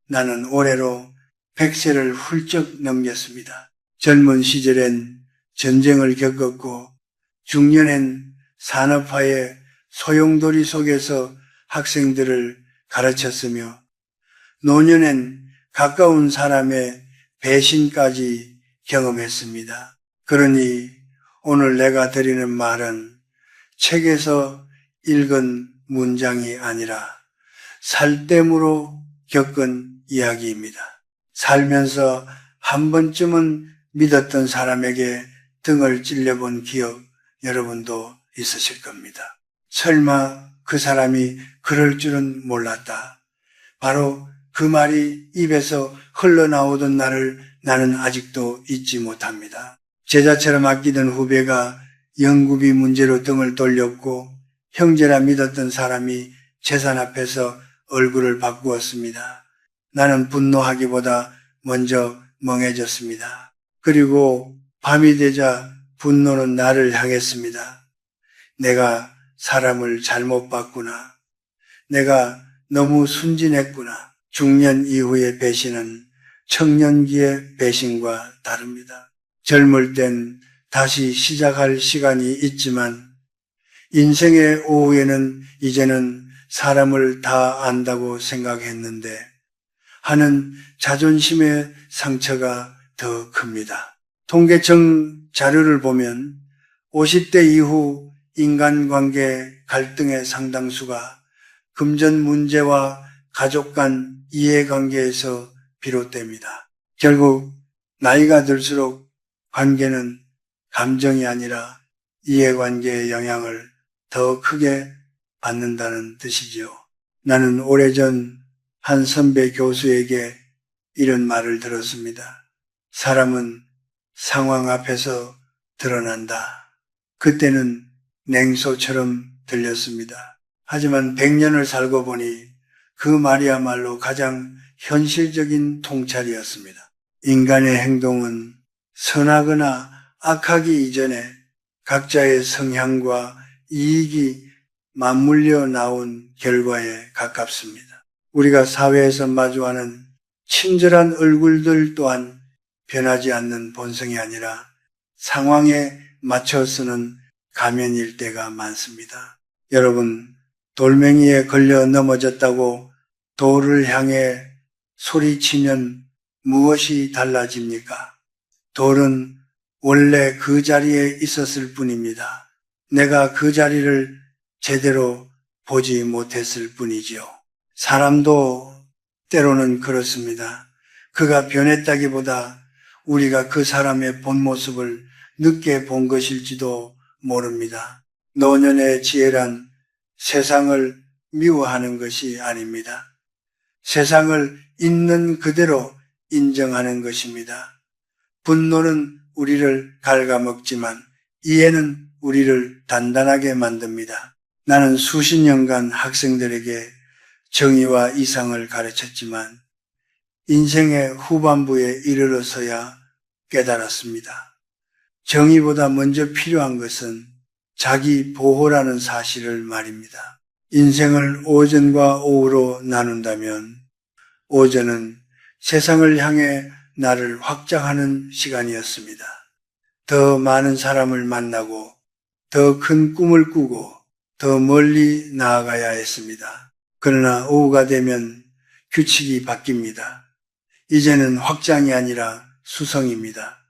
나는 올해로 100세를 훌쩍 넘겼습니다. 젊은 시절엔 전쟁을 겪었고 중년엔 산업화의 소용돌이 속에서 학생들을 가르쳤으며 노년엔 가까운 사람의 배신까지 경험했습니다. 그러니 오늘 내가 드리는 말은 책에서 읽은 문장이 아니라 살됨으로 겪은 이야기입니다. 살면서 한 번쯤은 믿었던 사람에게 등을 찔려본 기억 여러분도 있으실 겁니다. 설마 그 사람이 그럴 줄은 몰랐다. 바로 그 말이 입에서 흘러나오던 날을 나는 아직도 잊지 못합니다. 제자처럼 아끼던 후배가 연구비 문제로 등을 돌렸고 형제라 믿었던 사람이 재산 앞에서 얼굴을 바꾸었습니다. 나는 분노하기보다 먼저 멍해졌습니다. 그리고 밤이 되자 분노는 나를 향했습니다. 내가 사람을 잘못 봤구나. 내가 너무 순진했구나. 중년 이후의 배신은 청년기의 배신과 다릅니다. 젊을 땐 다시 시작할 시간이 있지만 인생의 오후에는 이제는 사람을 다 안다고 생각했는데 하는 자존심의 상처가 더 큽니다. 통계청 자료를 보면 50대 이후 인간관계 갈등의 상당수가 금전 문제와 가족 간 이해관계에서 비롯됩니다. 결국 나이가 들수록 관계는 감정이 아니라 이해관계의 영향을 더 크게 받는다는 뜻이죠. 나는 오래전 한 선배 교수에게 이런 말을 들었습니다. 사람은 상황 앞에서 드러난다. 그때는 냉소처럼 들렸습니다. 하지만 100년을 살고 보니 그 말이야말로 가장 현실적인 통찰이었습니다. 인간의 행동은 선하거나 악하기 이전에 각자의 성향과 이익이 맞물려 나온 결과에 가깝습니다. 우리가 사회에서 마주하는 친절한 얼굴들 또한 변하지 않는 본성이 아니라 상황에 맞춰 쓰는 가면일 때가 많습니다. 여러분, 돌멩이에 걸려 넘어졌다고 돌을 향해 소리치면 무엇이 달라집니까? 돌은 원래 그 자리에 있었을 뿐입니다. 내가 그 자리를 제대로 보지 못했을 뿐이지요. 사람도 때로는 그렇습니다. 그가 변했다기보다 우리가 그 사람의 본 모습을 늦게 본 것일지도 모릅니다. 노년의 지혜란 세상을 미워하는 것이 아닙니다. 세상을 있는 그대로 인정하는 것입니다. 분노는 우리를 갉아먹지만 이해는 우리를 단단하게 만듭니다. 나는 수십 년간 학생들에게 정의와 이상을 가르쳤지만 인생의 후반부에 이르러서야 깨달았습니다. 정의보다 먼저 필요한 것은 자기 보호라는 사실을 말입니다. 인생을 오전과 오후로 나눈다면 오전은 세상을 향해 나를 확장하는 시간이었습니다. 더 많은 사람을 만나고 더 큰 꿈을 꾸고 더 멀리 나아가야 했습니다. 그러나 오후가 되면 규칙이 바뀝니다. 이제는 확장이 아니라 수성입니다.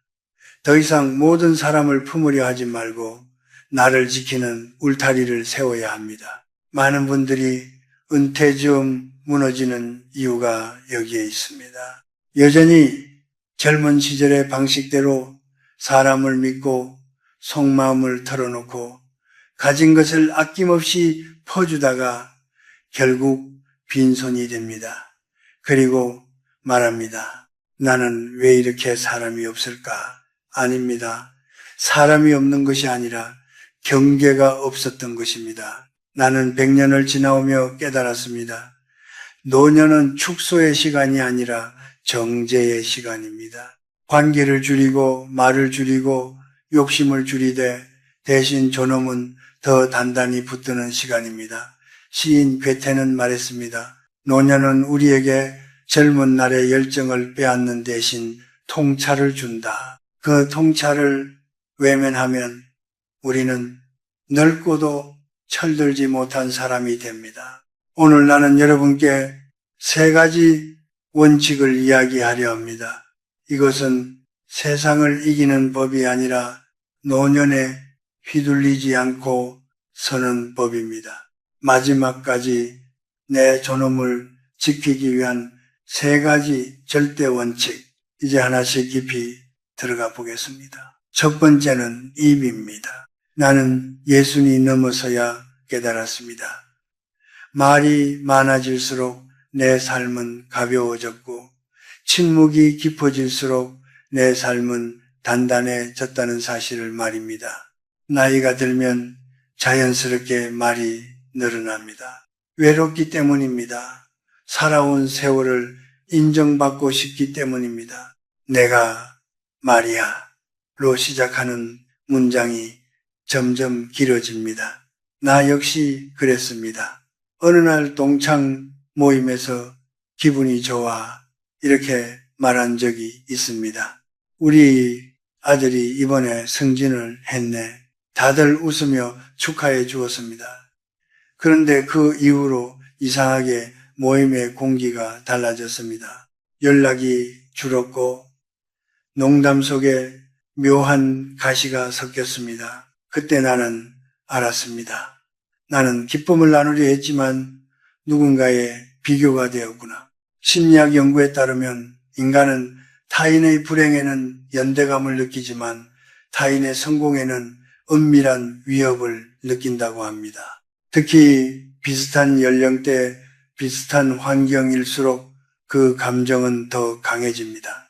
더 이상 모든 사람을 품으려 하지 말고 나를 지키는 울타리를 세워야 합니다. 많은 분들이 은퇴 즈음 무너지는 이유가 여기에 있습니다. 여전히 젊은 시절의 방식대로 사람을 믿고 속마음을 털어놓고 가진 것을 아낌없이 퍼주다가 결국 빈손이 됩니다. 그리고 말합니다. 나는 왜 이렇게 사람이 없을까? 아닙니다. 사람이 없는 것이 아니라 경계가 없었던 것입니다. 나는 100년을 지나오며 깨달았습니다. 노년은 축소의 시간이 아니라 정제의 시간입니다. 관계를 줄이고 말을 줄이고 욕심을 줄이되 대신 존엄은 더 단단히 붙드는 시간입니다. 시인 괴테는 말했습니다. 노년은 우리에게 젊은 날의 열정을 빼앗는 대신 통찰을 준다. 그 통찰을 외면하면 우리는 넓고도 철들지 못한 사람이 됩니다. 오늘 나는 여러분께 3가지 원칙을 이야기하려 합니다. 이것은 세상을 이기는 법이 아니라 노년에 휘둘리지 않고 서는 법입니다. 마지막까지 내 존엄을 지키기 위한 3가지 절대 원칙, 이제 하나씩 깊이 들어가 보겠습니다. 첫 번째는 입입니다. 나는 예수님 넘어서야 깨달았습니다. 말이 많아질수록 내 삶은 가벼워졌고 침묵이 깊어질수록 내 삶은 단단해졌다는 사실을 말입니다. 나이가 들면 자연스럽게 말이 늘어납니다. 외롭기 때문입니다. 살아온 세월을 인정받고 싶기 때문입니다. 내가 말이야로 시작하는 문장이 점점 길어집니다. 나 역시 그랬습니다. 어느 날 동창 모임에서 기분이 좋아 이렇게 말한 적이 있습니다. 우리 아들이 이번에 승진을 했네. 다들 웃으며 축하해 주었습니다. 그런데 그 이후로 이상하게 모임의 공기가 달라졌습니다. 연락이 줄었고 농담 속에 묘한 가시가 섞였습니다. 그때 나는 알았습니다. 나는 기쁨을 나누려 했지만 누군가의 비교가 되었구나. 심리학 연구에 따르면 인간은 타인의 불행에는 연대감을 느끼지만 타인의 성공에는 은밀한 위협을 느낀다고 합니다. 특히 비슷한 연령대, 비슷한 환경일수록 그 감정은 더 강해집니다.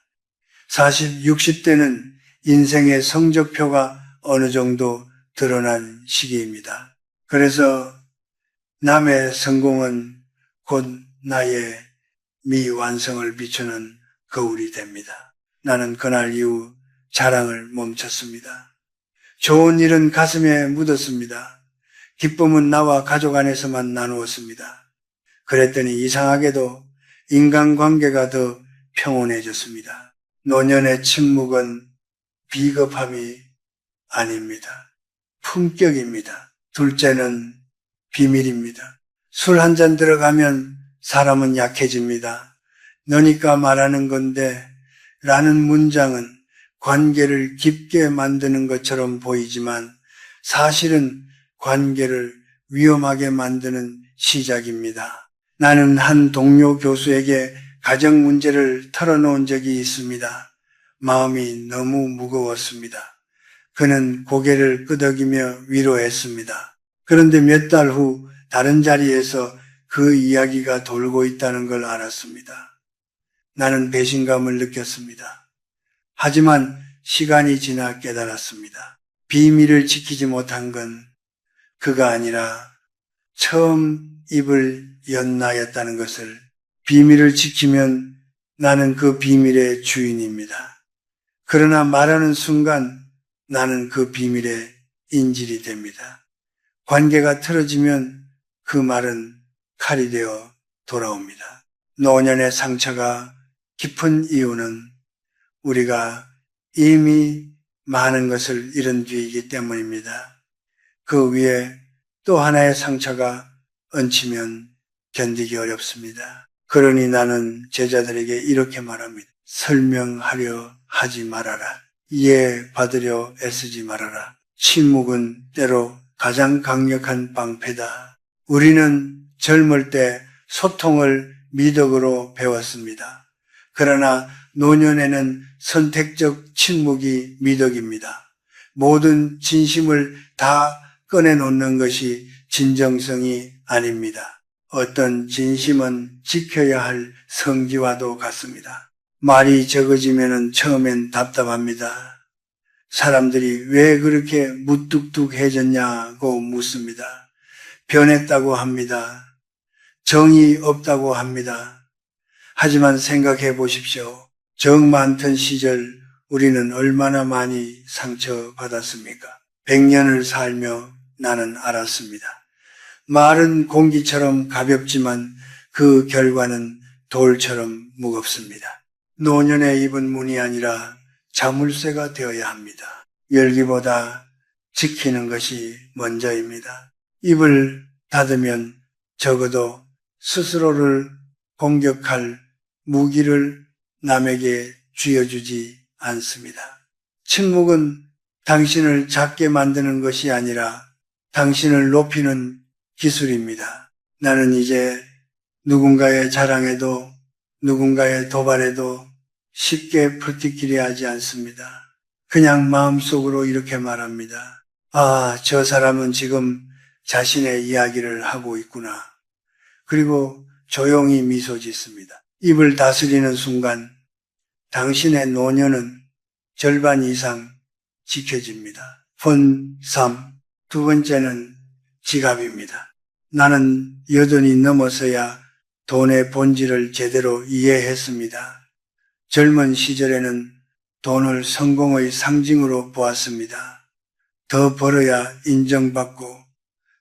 40, 60대는 인생의 성적표가 어느 정도 드러난 시기입니다. 그래서 남의 성공은 곧 나의 미완성을 비추는 거울이 됩니다. 나는 그날 이후 자랑을 멈췄습니다. 좋은 일은 가슴에 묻었습니다. 기쁨은 나와 가족 안에서만 나누었습니다. 그랬더니 이상하게도 인간관계가 더 평온해졌습니다. 노년의 침묵은 비겁함이 아닙니다. 품격입니다. 둘째는 비밀입니다. 술 한 잔 들어가면 사람은 약해집니다. 너니까 말하는 건데 라는 문장은 관계를 깊게 만드는 것처럼 보이지만 사실은 관계를 위험하게 만드는 시작입니다. 나는 한 동료 교수에게 가정 문제를 털어놓은 적이 있습니다. 마음이 너무 무거웠습니다. 그는 고개를 끄덕이며 위로했습니다. 그런데 몇 달 후 다른 자리에서 그 이야기가 돌고 있다는 걸 알았습니다. 나는 배신감을 느꼈습니다. 하지만 시간이 지나 깨달았습니다. 비밀을 지키지 못한 건 그가 아니라 처음 입을 연 나였다는 것을. 비밀을 지키면 나는 그 비밀의 주인입니다. 그러나 말하는 순간 나는 그 비밀의 인질이 됩니다. 관계가 틀어지면 그 말은 칼이 되어 돌아옵니다. 노년의 상처가 깊은 이유는 우리가 이미 많은 것을 잃은 뒤이기 때문입니다. 그 위에 또 하나의 상처가 얹히면 견디기 어렵습니다. 그러니 나는 제자들에게 이렇게 말합니다. 설명하려 하지 말아라. 이해받으려 애쓰지 말아라. 침묵은 때로 가장 강력한 방패다. 우리는 젊을 때 소통을 미덕으로 배웠습니다. 그러나 노년에는 선택적 침묵이 미덕입니다. 모든 진심을 다 꺼내놓는 것이 진정성이 아닙니다. 어떤 진심은 지켜야 할 성기와도 같습니다. 말이 적어지면 처음엔 답답합니다. 사람들이 왜 그렇게 무뚝뚝해졌냐고 묻습니다. 변했다고 합니다. 정이 없다고 합니다. 하지만 생각해 보십시오. 정 많던 시절 우리는 얼마나 많이 상처받았습니까? 100년을 살며 나는 알았습니다. 말은 공기처럼 가볍지만 그 결과는 돌처럼 무겁습니다. 노년의 입은 문이 아니라 자물쇠가 되어야 합니다. 열기보다 지키는 것이 먼저입니다. 입을 닫으면 적어도 스스로를 공격할 무기를 남에게 쥐어주지 않습니다. 침묵은 당신을 작게 만드는 것이 아니라 당신을 높이는 기술입니다. 나는 이제 누군가의 자랑에도 누군가의 도발에도 쉽게 풀티키리 하지 않습니다. 그냥 마음속으로 이렇게 말합니다. 아, 저 사람은 지금 자신의 이야기를 하고 있구나. 그리고 조용히 미소 짓습니다. 입을 다스리는 순간 당신의 노년은 절반 이상 지켜집니다. 본 3. 두 번째는 지갑입니다. 나는 여든이 넘어서야 돈의 본질을 제대로 이해했습니다. 젊은 시절에는 돈을 성공의 상징으로 보았습니다. 더 벌어야 인정받고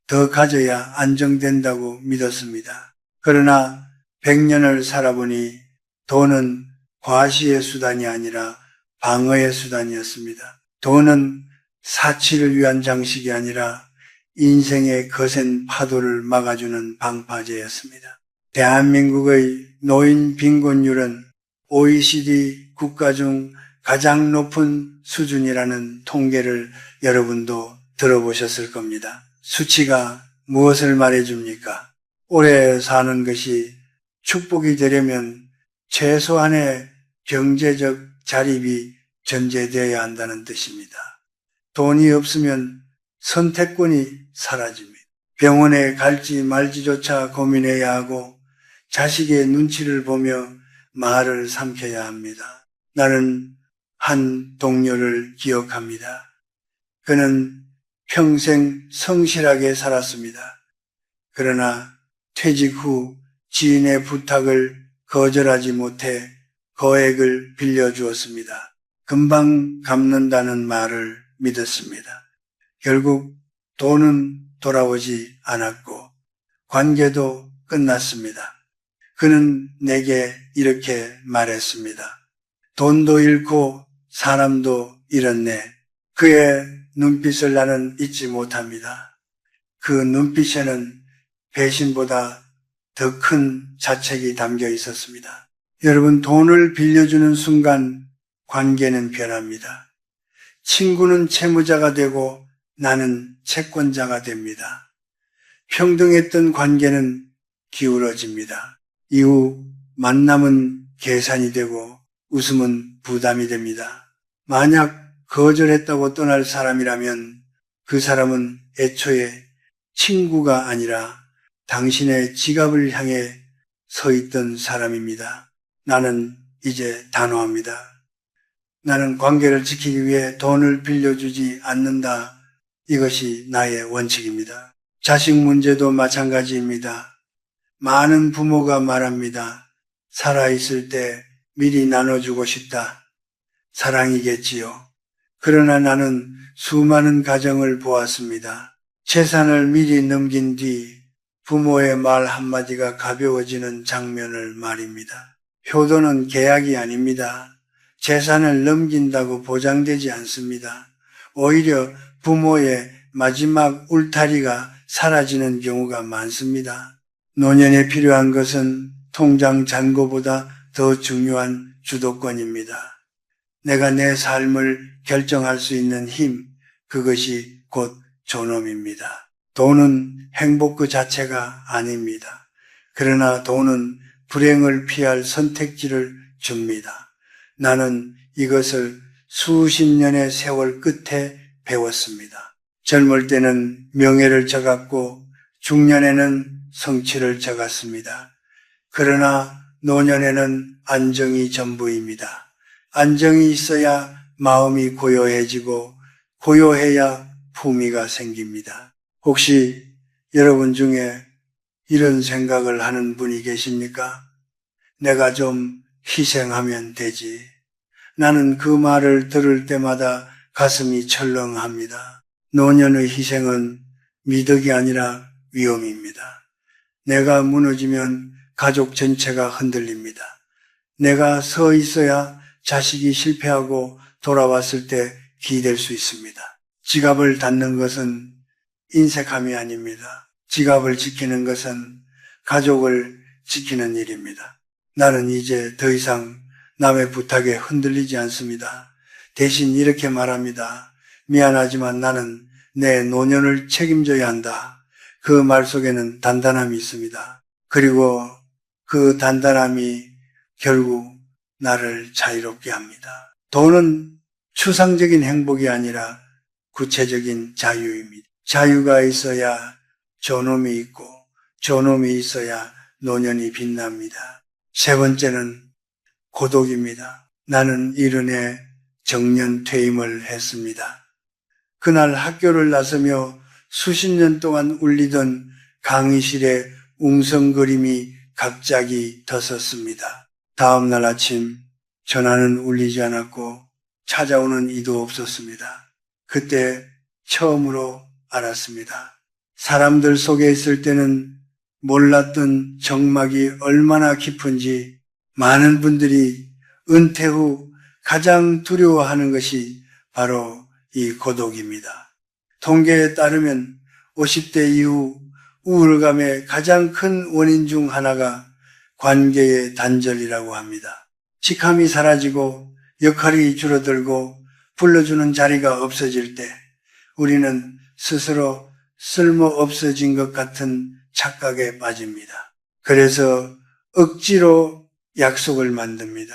더 가져야 안정된다고 믿었습니다. 그러나 100년을 살아보니 돈은 과시의 수단이 아니라 방어의 수단이었습니다. 돈은 사치를 위한 장식이 아니라 인생의 거센 파도를 막아주는 방파제였습니다. 대한민국의 노인 빈곤율은 OECD 국가 중 가장 높은 수준이라는 통계를 여러분도 들어보셨을 겁니다. 수치가 무엇을 말해줍니까? 오래 사는 것이 축복이 되려면 최소한의 경제적 자립이 전제되어야 한다는 뜻입니다. 돈이 없으면 선택권이 사라집니다. 병원에 갈지 말지조차 고민해야 하고 자식의 눈치를 보며 말을 삼켜야 합니다. 나는 한 동료를 기억합니다. 그는 평생 성실하게 살았습니다. 그러나 퇴직 후 지인의 부탁을 거절하지 못해 거액을 빌려주었습니다. 금방 갚는다는 말을 믿었습니다. 결국 돈은 돌아오지 않았고 관계도 끝났습니다. 그는 내게 이렇게 말했습니다. 돈도 잃고 사람도 잃었네. 그의 눈빛을 나는 잊지 못합니다. 그 눈빛에는 배신보다 더 큰 자책이 담겨 있었습니다. 여러분, 돈을 빌려주는 순간 관계는 변합니다. 친구는 채무자가 되고 나는 채권자가 됩니다. 평등했던 관계는 기울어집니다. 이후 만남은 계산이 되고 웃음은 부담이 됩니다. 만약 거절했다고 떠날 사람이라면 그 사람은 애초에 친구가 아니라 당신의 지갑을 향해 서 있던 사람입니다. 나는 이제 단호합니다. 나는 관계를 지키기 위해 돈을 빌려주지 않는다. 이것이 나의 원칙입니다. 자식 문제도 마찬가지입니다. 많은 부모가 말합니다. 살아있을 때 미리 나눠주고 싶다. 사랑이겠지요. 그러나 나는 수많은 가정을 보았습니다. 재산을 미리 넘긴 뒤 부모의 말 한마디가 가벼워지는 장면을 말입니다. 효도는 계약이 아닙니다. 재산을 넘긴다고 보장되지 않습니다. 오히려 부모의 마지막 울타리가 사라지는 경우가 많습니다. 노년에 필요한 것은 통장 잔고보다 더 중요한 주도권입니다. 내가 내 삶을 결정할 수 있는 힘, 그것이 곧 존엄입니다. 돈은 행복 그 자체가 아닙니다. 그러나 돈은 불행을 피할 선택지를 줍니다. 나는 이것을 수십 년의 세월 끝에 배웠습니다. 젊을 때는 명예를 져갔고 중년에는 성취를 져갔습니다. 그러나 노년에는 안정이 전부입니다. 안정이 있어야 마음이 고요해지고 고요해야 품위가 생깁니다. 혹시 여러분 중에 이런 생각을 하는 분이 계십니까? 내가 좀 희생하면 되지. 나는 그 말을 들을 때마다 가슴이 철렁합니다. 노년의 희생은 미덕이 아니라 위험입니다. 내가 무너지면 가족 전체가 흔들립니다. 내가 서 있어야 자식이 실패하고 돌아왔을 때 기댈 수 있습니다. 지갑을 닫는 것은 인색함이 아닙니다. 지갑을 지키는 것은 가족을 지키는 일입니다. 나는 이제 더 이상 남의 부탁에 흔들리지 않습니다. 대신 이렇게 말합니다. 미안하지만 나는 내 노년을 책임져야 한다. 그 말 속에는 단단함이 있습니다. 그리고 그 단단함이 결국 나를 자유롭게 합니다. 돈은 추상적인 행복이 아니라 구체적인 자유입니다. 자유가 있어야 존엄이 있고 존엄이 있어야 노년이 빛납니다. 세 번째는 고독입니다. 나는 이른에 정년 퇴임을 했습니다. 그날 학교를 나서며 수십 년 동안 울리던 강의실의 웅성거림이 갑자기 터섰습니다. 다음 날 아침 전화는 울리지 않았고 찾아오는 이도 없었습니다. 그때 처음으로 알았습니다. 사람들 속에 있을 때는 몰랐던 정막이 얼마나 깊은지 많은 분들이 은퇴 후 가장 두려워하는 것이 바로 이 고독입니다. 통계에 따르면 50대 이후 우울감의 가장 큰 원인 중 하나가 관계의 단절이라고 합니다. 직함이 사라지고 역할이 줄어들고 불러주는 자리가 없어질 때 우리는 스스로 쓸모없어진 것 같은 착각에 빠집니다. 그래서 억지로 약속을 만듭니다.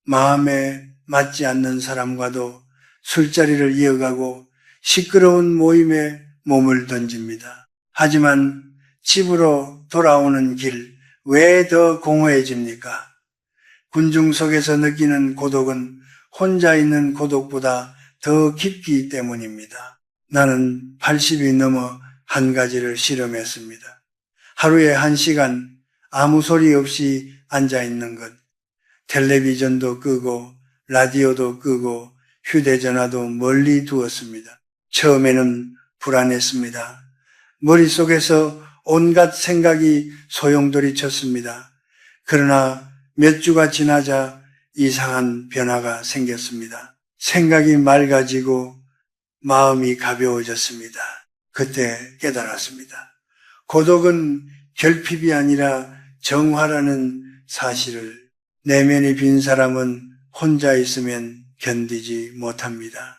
마음에 맞지 않는 사람과도 술자리를 이어가고 시끄러운 모임에 몸을 던집니다. 하지만 집으로 돌아오는 길 왜 더 공허해집니까? 군중 속에서 느끼는 고독은 혼자 있는 고독보다 더 깊기 때문입니다. 나는 80이 넘어 한 가지를 실험했습니다. 하루에 1시간 아무 소리 없이 앉아 있는 것, 텔레비전도 끄고 라디오도 끄고 휴대전화도 멀리 두었습니다. 처음에는 불안했습니다. 머릿속에서 온갖 생각이 소용돌이 쳤습니다. 그러나 몇 주가 지나자 이상한 변화가 생겼습니다. 생각이 맑아지고 마음이 가벼워졌습니다. 그때 깨달았습니다. 고독은 결핍이 아니라 정화라는 사실을. 내면이 빈 사람은 혼자 있으면 견디지 못합니다.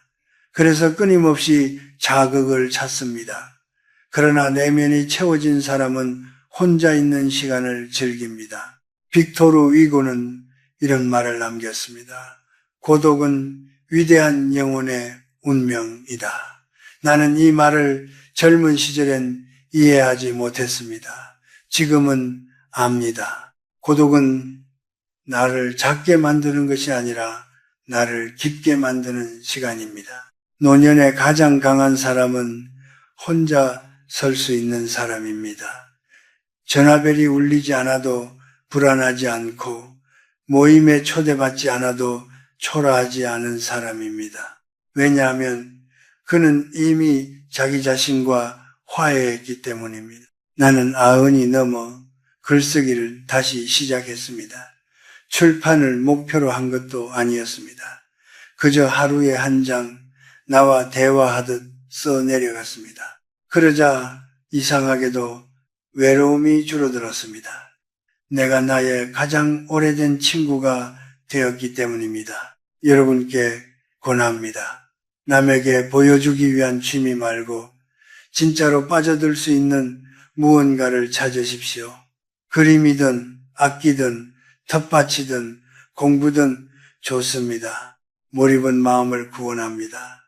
그래서 끊임없이 자극을 찾습니다. 그러나 내면이 채워진 사람은 혼자 있는 시간을 즐깁니다. 빅토르 위고는 이런 말을 남겼습니다. 고독은 위대한 영혼의 운명이다. 나는 이 말을 젊은 시절엔 이해하지 못했습니다. 지금은 압니다. 고독은 나를 작게 만드는 것이 아니라 나를 깊게 만드는 시간입니다. 노년에 가장 강한 사람은 혼자 설 수 있는 사람입니다. 전화벨이 울리지 않아도 불안하지 않고 모임에 초대받지 않아도 초라하지 않은 사람입니다. 왜냐하면 그는 이미 자기 자신과 화해했기 때문입니다. 나는 90이 넘어 글쓰기를 다시 시작했습니다. 출판을 목표로 한 것도 아니었습니다. 그저 하루에 한 장 나와 대화하듯 써 내려갔습니다. 그러자 이상하게도 외로움이 줄어들었습니다. 내가 나의 가장 오래된 친구가 되었기 때문입니다. 여러분께 권합니다. 남에게 보여주기 위한 취미 말고 진짜로 빠져들 수 있는 무언가를 찾으십시오. 그림이든 악기든 텃밭이든 공부든 좋습니다. 몰입은 마음을 구원합니다.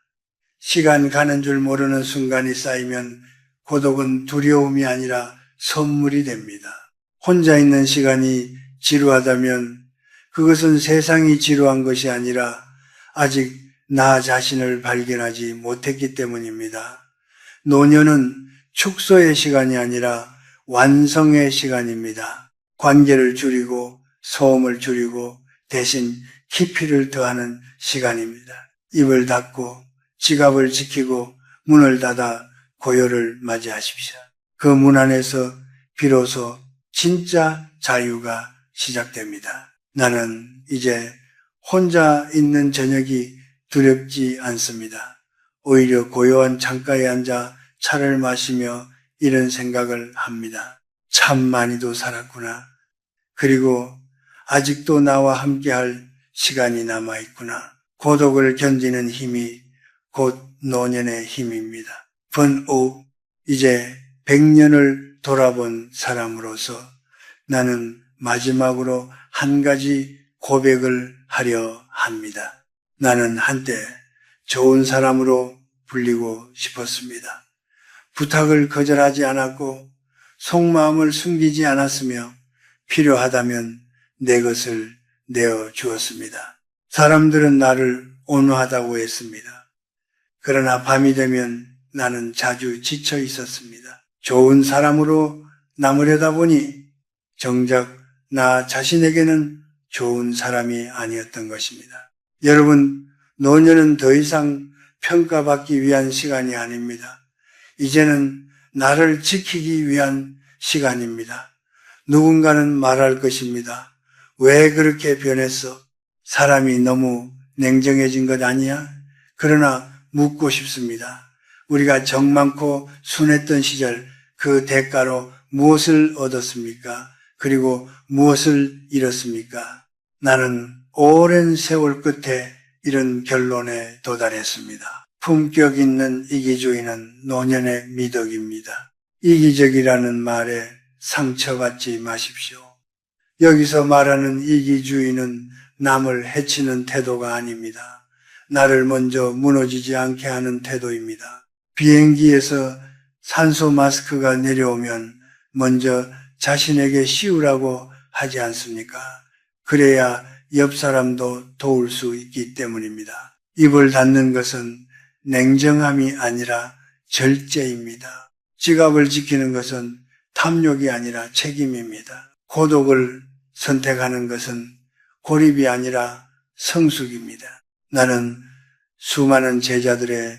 시간 가는 줄 모르는 순간이 쌓이면 고독은 두려움이 아니라 선물이 됩니다. 혼자 있는 시간이 지루하다면 그것은 세상이 지루한 것이 아니라 아직 나 자신을 발견하지 못했기 때문입니다. 노년은 축소의 시간이 아니라 완성의 시간입니다. 관계를 줄이고 소음을 줄이고 대신 깊이를 더하는 시간입니다. 입을 닫고 지갑을 지키고 문을 닫아 고요를 맞이하십시오. 그 문 안에서 비로소 진짜 자유가 시작됩니다. 나는 이제 혼자 있는 저녁이 두렵지 않습니다. 오히려 고요한 창가에 앉아 차를 마시며 이런 생각을 합니다. 참 많이도 살았구나. 그리고 아직도 나와 함께할 시간이 남아있구나. 고독을 견디는 힘이 곧 노년의 힘입니다. 번우 이제 100년을 돌아본 사람으로서 나는 마지막으로 한 가지 고백을 하려 합니다. 나는 한때 좋은 사람으로 불리고 싶었습니다. 부탁을 거절하지 않았고 속마음을 숨기지 않았으며 필요하다면 내 것을 내어 주었습니다. 사람들은 나를 온화하다고 했습니다. 그러나 밤이 되면 나는 자주 지쳐 있었습니다. 좋은 사람으로 남으려다 보니 정작 나 자신에게는 좋은 사람이 아니었던 것입니다. 여러분, 노년은 더 이상 평가받기 위한 시간이 아닙니다. 이제는 나를 지키기 위한 시간입니다. 누군가는 말할 것입니다. 왜 그렇게 변했어? 사람이 너무 냉정해진 것 아니야? 그러나 묻고 싶습니다. 우리가 정 많고 순했던 시절 그 대가로 무엇을 얻었습니까? 그리고 무엇을 잃었습니까? 나는 오랜 세월 끝에 이런 결론에 도달했습니다. 품격 있는 이기주의는 노년의 미덕입니다. 이기적이라는 말에 상처받지 마십시오. 여기서 말하는 이기주의는 남을 해치는 태도가 아닙니다. 나를 먼저 무너지지 않게 하는 태도입니다. 비행기에서 산소 마스크가 내려오면 먼저 자신에게 씌우라고 하지 않습니까? 그래야 옆 사람도 도울 수 있기 때문입니다. 입을 닫는 것은 냉정함이 아니라 절제입니다. 지갑을 지키는 것은 탐욕이 아니라 책임입니다. 고독을 선택하는 것은 고립이 아니라 성숙입니다. 나는 수많은 제자들의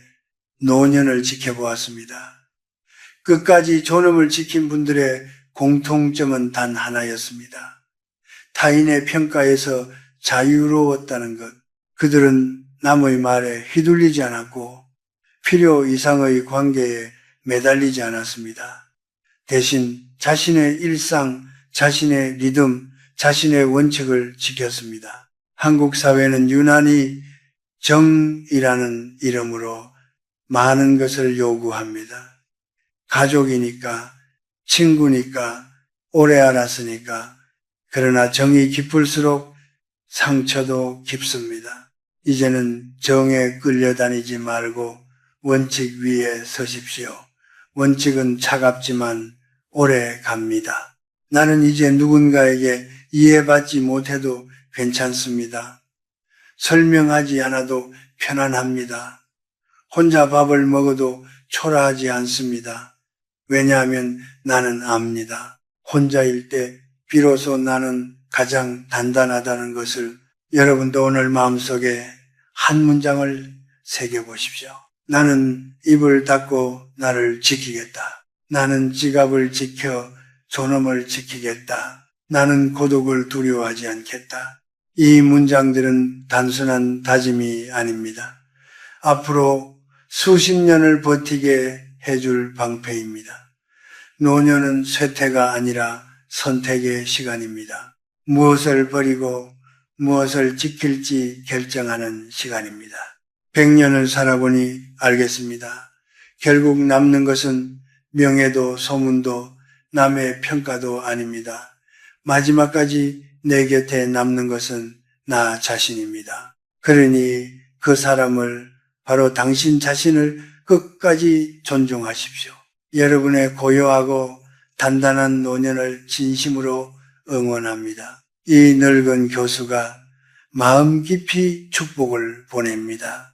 노년을 지켜보았습니다. 끝까지 존엄을 지킨 분들의 공통점은 단 하나였습니다. 타인의 평가에서 자유로웠다는 것. 그들은 남의 말에 휘둘리지 않았고 필요 이상의 관계에 매달리지 않았습니다. 대신 자신의 일상, 자신의 리듬, 자신의 원칙을 지켰습니다. 한국 사회는 유난히 정이라는 이름으로 많은 것을 요구합니다. 가족이니까, 친구니까, 오래 알았으니까. 그러나 정이 깊을수록 상처도 깊습니다. 이제는 정에 끌려다니지 말고 원칙 위에 서십시오. 원칙은 차갑지만 오래 갑니다. 나는 이제 누군가에게 이해받지 못해도 괜찮습니다. 설명하지 않아도 편안합니다. 혼자 밥을 먹어도 초라하지 않습니다. 왜냐하면 나는 압니다. 혼자일 때 비로소 나는 가장 단단하다는 것을. 여러분도 오늘 마음속에 한 문장을 새겨보십시오. 나는 입을 닫고 나를 지키겠다. 나는 지갑을 지켜 존엄을 지키겠다. 나는 고독을 두려워하지 않겠다. 이 문장들은 단순한 다짐이 아닙니다. 앞으로 수십 년을 버티게 해줄 방패입니다. 노년은 쇠퇴가 아니라 선택의 시간입니다. 무엇을 버리고 무엇을 지킬지 결정하는 시간입니다. 100년을 살아보니 알겠습니다. 결국 남는 것은 명예도 소문도 남의 평가도 아닙니다. 마지막까지 내 곁에 남는 것은 나 자신입니다. 그러니 그 사람을, 바로 당신 자신을 끝까지 존중하십시오. 여러분의 고요하고 단단한 노년을 진심으로 응원합니다. 이 늙은 교수가 마음 깊이 축복을 보냅니다.